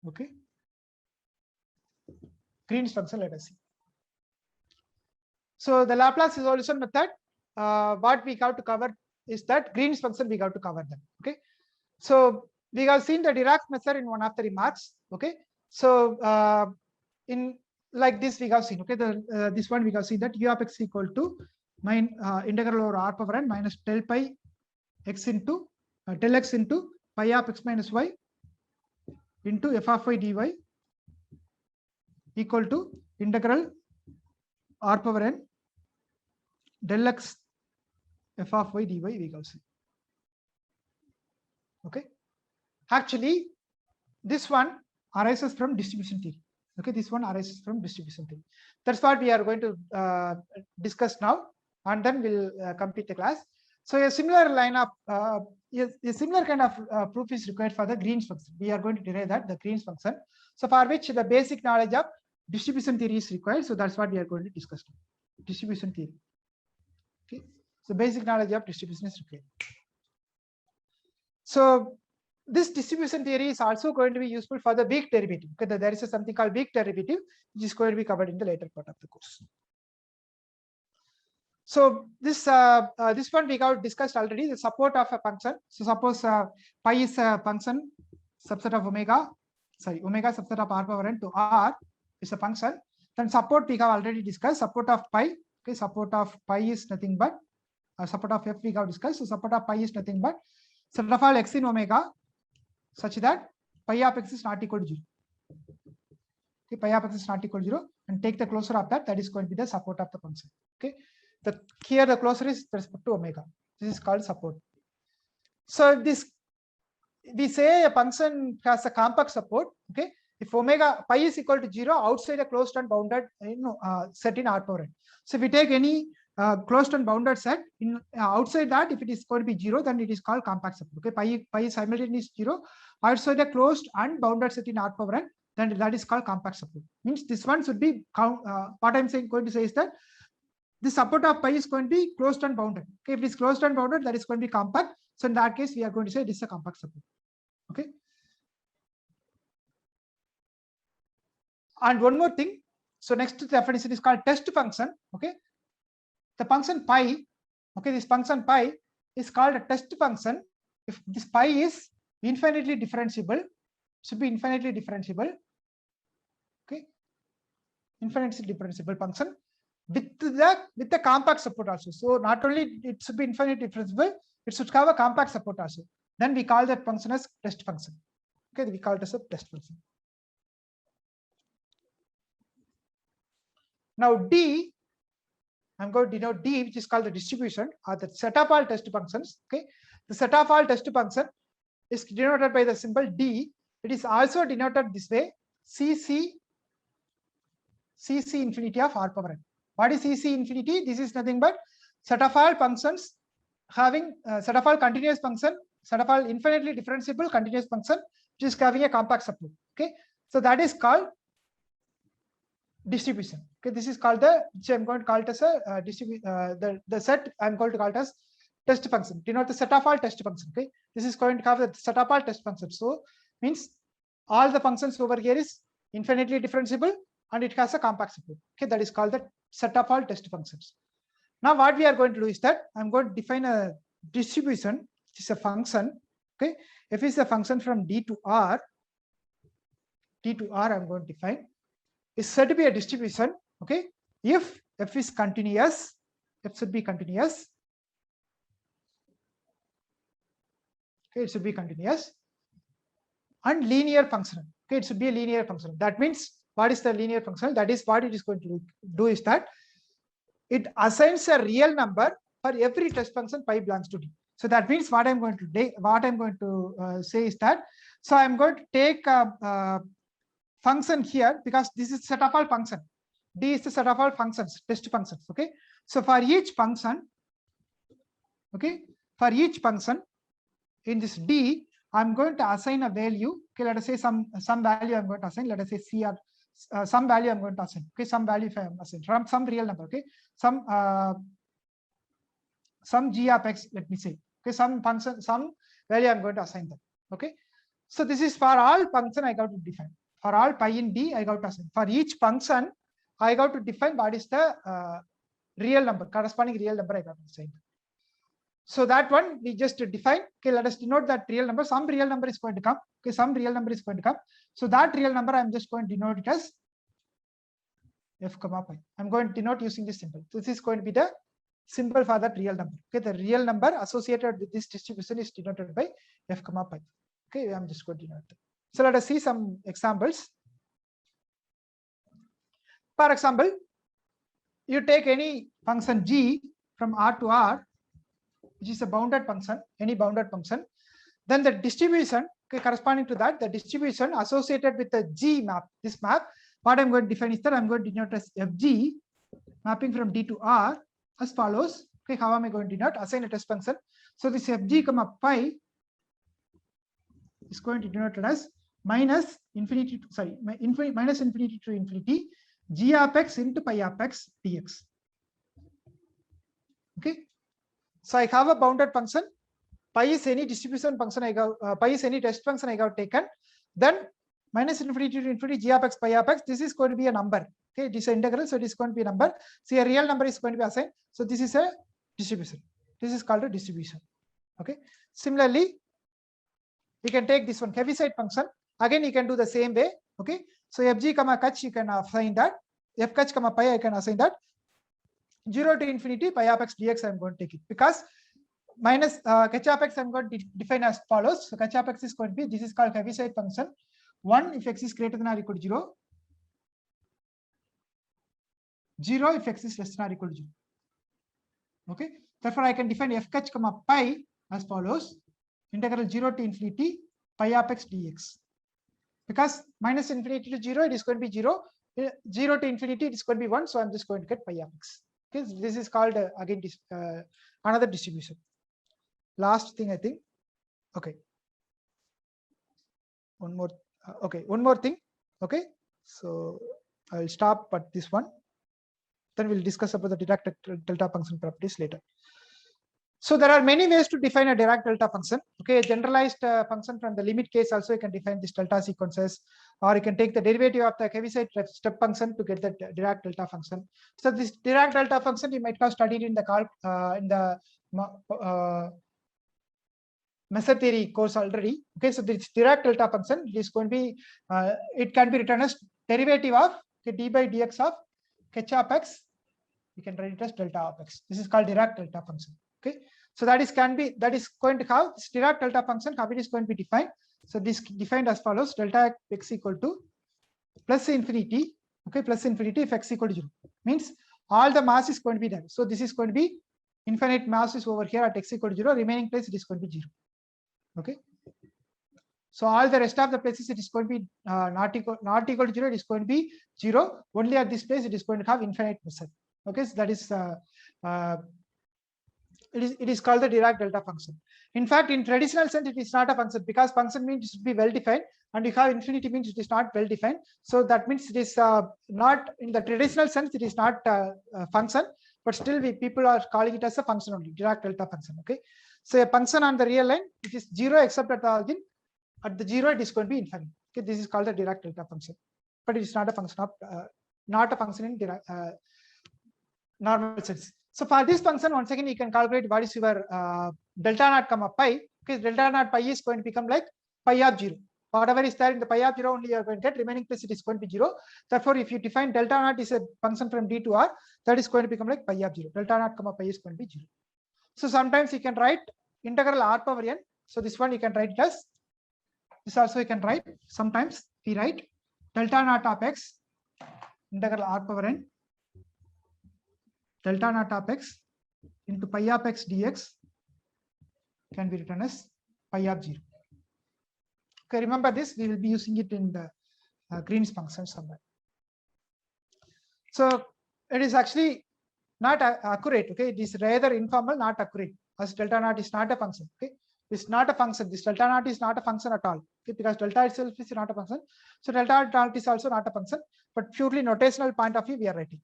Okay, Green's function, let us see. So the Laplace resolution method, what we have to cover is that Green's function we have to cover them. Okay, so we have seen the Dirac method in one of the remarks. Okay, so in like this we have seen. Okay, this one we have seen that u of x equal to integral over r power n minus del pi x into del x into pi of x minus y into f of y dy equal to integral r power n del x f of y dy we can see. Okay, actually this one arises from distribution theory. Okay, this one arises from distribution theory. That's what we are going to discuss now, and then we'll complete the class. So a similar line of a similar kind of proof is required for the Green's function. We are going to derive that, the Green's function. So for which the basic knowledge of distribution theory is required. So that's what we are going to discuss now. Distribution theory. Okay, so basic knowledge of distribution is required. So this distribution theory is also going to be useful for the weak derivative. Okay, there is something called weak derivative, which is going to be covered in the later part of the course. So this one we got discussed already, the support of a function. So suppose pi is a function subset of omega subset of r power n to r is a function. Then support we have already discussed, support of pi. Okay, support of pi is nothing but support of f we have discussed. So support of pi is nothing but set of all x in omega such that pi of x is not equal to 0. Okay, pi of x is not equal to 0, and take the closure of that. That is going to be the support of the function. Okay, here the closure is with respect to omega. This is called support. So this we say a function has a compact support. Okay, if omega pi is equal to 0 outside a closed and bounded set in R power n. So if we take any closed and bounded set in outside that, if it is going to be 0, then it is called compact support. Okay, pi is simultaneous 0 outside a closed and bounded set in R power n, then that is called compact support. Means this one should be what I'm saying going to say is that the support of pi is going to be closed and bounded. Okay, if it is closed and bounded, that is going to be compact. So in that case, we are going to say this is a compact support. Okay. And one more thing. So next definition is called test function. Okay, the function pi. Okay, this function pi is called a test function if this pi is infinitely differentiable. Should be infinitely differentiable. Okay, infinitely differentiable function with the compact support also. So not only it should be infinitely differentiable, it should have a compact support also. Then we call that function as test function. Okay, we call it as a test function. Now D, I'm going to denote D, which is called the distribution or the set of all test functions. Okay, the set of all test function is denoted by the symbol D. It is also denoted this way: CC infinity of R power n. What is CC infinity? This is nothing but set of all functions having set of all continuous function, set of all infinitely differentiable continuous function, which is having a compact support. Okay, so that is called distribution. Okay, this is called the, which I'm going to call it as a the set I'm going to call it as test function. Denote the set of all test function. Okay, this is going to have the set of all test functions. So means all the functions over here is infinitely differentiable and it has a compact support. Okay, that is called the set of all test functions. Now what we are going to do is that I'm going to define a distribution, which is a function. Okay, f is a function from D to R. I'm going to define is said to be a distribution. Okay, if f is continuous, f should be continuous. Okay, it should be continuous and linear functional. Okay, it should be a linear functional. That means what is the linear functional? That is what it is going to do is that it assigns a real number for every test function pi belongs to D. So that means what I'm going to say is that, so I'm going to take a function here because this is set of all function. D is the set of all functions, test functions. Okay, so for each function, okay, for each function in this D, I'm going to assign a value. Okay, let us say some value I'm going to assign. Let us say C or some value I'm going to assign. Okay, some value if I am assigned from some real number. Okay, some g of x. Let me say. Okay, some function, some value I'm going to assign them. Okay, so this is for all function I got to define. For all pi in D, I got to assign. For each function, I got to define what is the real number, corresponding real number I got to assign. So that one we just define. Okay, let us denote that real number. Some real number is going to come. Okay, some real number is going to come. So that real number I'm just going to denote it as f comma pi. I'm going to denote using this symbol. This is going to be the symbol for that real number. Okay, the real number associated with this distribution is denoted by f comma pi. Okay, I'm just going to denote that. So let us see some examples. For example, you take any function g from R to R, which is a bounded function, any bounded function, then the distribution, okay, corresponding to that, the distribution associated with the G map, this map, what I'm going to define is that I'm going to denote as Fg mapping from D to R as follows. Okay, how am I going to denote? Assign a test function. So this Fg comma pi is going to denote as minus infinity to infinity g of x into pi of x dx. Okay, so I have a bounded function. pi is any distribution function I got, pi is any test function I got taken, then minus infinity to infinity g of x pi of x, this is going to be a number. Okay, this is an integral, so it is going to be a number. See, a real number is going to be assigned. So this is a distribution. This is called a distribution. Okay. Similarly, we can take this one Heaviside function. Again, you can do the same way. Okay. So fg comma kach, you can assign that. F kach comma pi, I can assign that. 0 to infinity pi of x dx, I'm going to take it because minus kach of x I'm going to define as follows. So kach of x is going to be, this is called Heaviside function. 1 if x is greater than or equal to 0. 0 if x is less than or equal to 0. Okay. Therefore, I can define f kach comma pi as follows. Integral 0 to infinity pi of x dx. Because minus infinity to 0, it is going to be 0. 0 to infinity, it is going to be 1. So I'm just going to get pi of x. Okay. This is called again another distribution. Last thing, I think. Okay. One more. Okay. One more thing. Okay. So I'll stop at this one. Then we'll discuss about the Dirac delta function properties later. So there are many ways to define a Dirac delta function. Okay, a generalized function from the limit case also you can define this delta sequences, or you can take the derivative of the Heaviside step function to get the Dirac delta function. So this Dirac delta function you might have studied in the measure theory course already. Okay, so this Dirac delta function is going to be it can be written as derivative of d by dx of h of x. You can write it as delta of x. This is called Dirac delta function. Okay, so that is going to have this Dirac delta function. How it is going to be defined? So this defined as follows: delta x equal to plus infinity. Okay, plus infinity if x equal to 0 means all the mass is going to be there. So this is going to be infinite mass is over here at x equal to 0. Remaining place it is going to be 0. Okay. So all the rest of the places it is going to be not equal to 0. It is going to be 0. Only at this place it is going to have infinite percent. Okay, so that is it is called the Dirac delta function. In fact, in traditional sense, it is not a function because function means it should be well defined, and you have infinity means it is not well defined. So that means it is not in the traditional sense. It is not a function, but still people are calling it as a function only, Dirac delta function. Okay, so a function on the real line it is 0 except at the origin. At the 0 it is going to be infinite. Okay, this is called the Dirac delta function, but it is not a function of in Dirac normal sense. So for this function, once again, you can calculate what is your delta naught comma pi. Okay, delta naught pi is going to become like pi of 0. Whatever is there in the pi of 0 only you are going to get. Remaining place it is going to be 0. Therefore, if you define delta naught is a function from d to r, that is going to become like pi of 0. Delta naught comma pi is going to be 0. So sometimes you can write integral r power n. So this one you can write it as this also you can write. Sometimes we write delta naught of x integral r power n delta naught of x into pi of x dx can be written as pi of 0. Okay, remember this, we will be using it in the Green's function somewhere. So it is actually not accurate. Okay, it is rather informal, not accurate, as delta naught is not a function. Okay, it's not a function. This delta naught is not a function at all. Okay, because delta itself is not a function. So delta naught is also not a function, but purely notational point of view we are writing.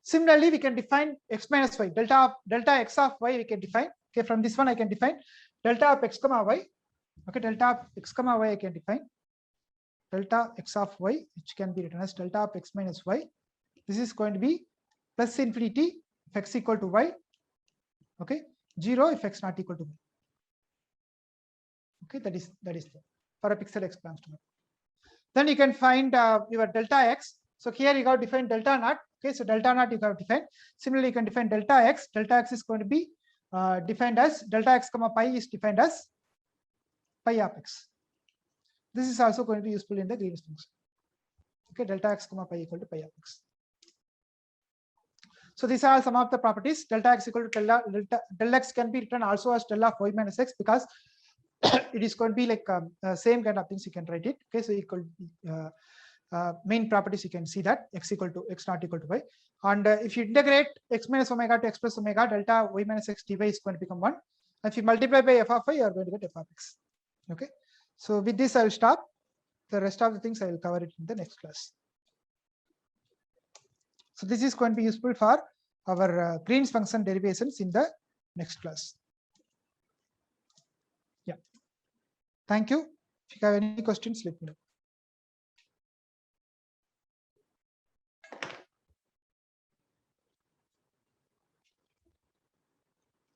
Similarly, we can define x minus y, delta x of y we can define. Okay, from this one I can define delta of x comma y. Okay, delta of x comma y I can define delta x of y, which can be written as delta of x minus y. This is going to be plus infinity if x equal to y. Okay, 0 if x not equal to y. Okay, that is for a pixel x belongs to y. Then you can find your delta x. So here you got to define delta naught. Okay, so delta naught you have to define. Similarly, you can define delta x. Delta x is going to be defined as delta x comma pi is defined as pi of x. This is also going to be useful in the Green's function. Okay, delta x comma pi equal to pi of x. So these are some of the properties. Delta x equal to del x can be written also as del of y minus x because it is going to be like same kind of things you can write it. Okay, so equal main properties you can see that x equal to x not equal to y, and if you integrate x minus omega to x plus omega, delta y minus x dy is going to become 1. And if you multiply by f of y, you are going to get f of x. Okay, so with this I will stop. The rest of the things I will cover it in the next class. So this is going to be useful for our Green's function derivations in the next class. Thank you. If you have any questions, let me know.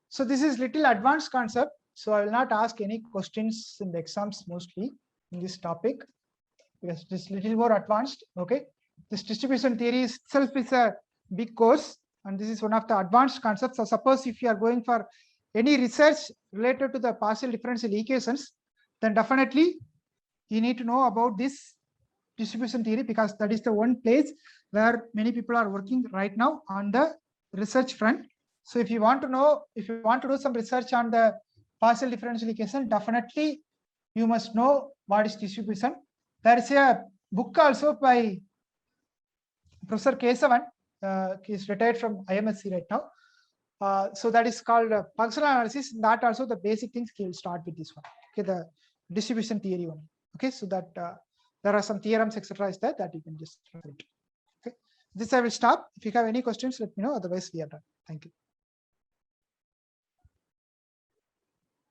So this is little advanced concept. So I will not ask any questions in the exams mostly in this topic because it is little more advanced. Okay, this distribution theory itself is a big course, and this is one of the advanced concepts. So suppose if you are going for any research related to the partial differential equations, then definitely you need to know about this distribution theory because that is the one place where many people are working right now on the research front. So if you want to know, if you want to do some research on the partial differential equation, definitely you must know what is distribution. There is a book also by Professor Kesavan. He is retired from IMSC right now. So that is called functional analysis. That also the basic things he will start with this one. Okay, the distribution theory one. Okay, so that there are some theorems, etc. is there that you can just read. Okay, this I will stop. If you have any questions, let me know. Otherwise, we are done. Thank you.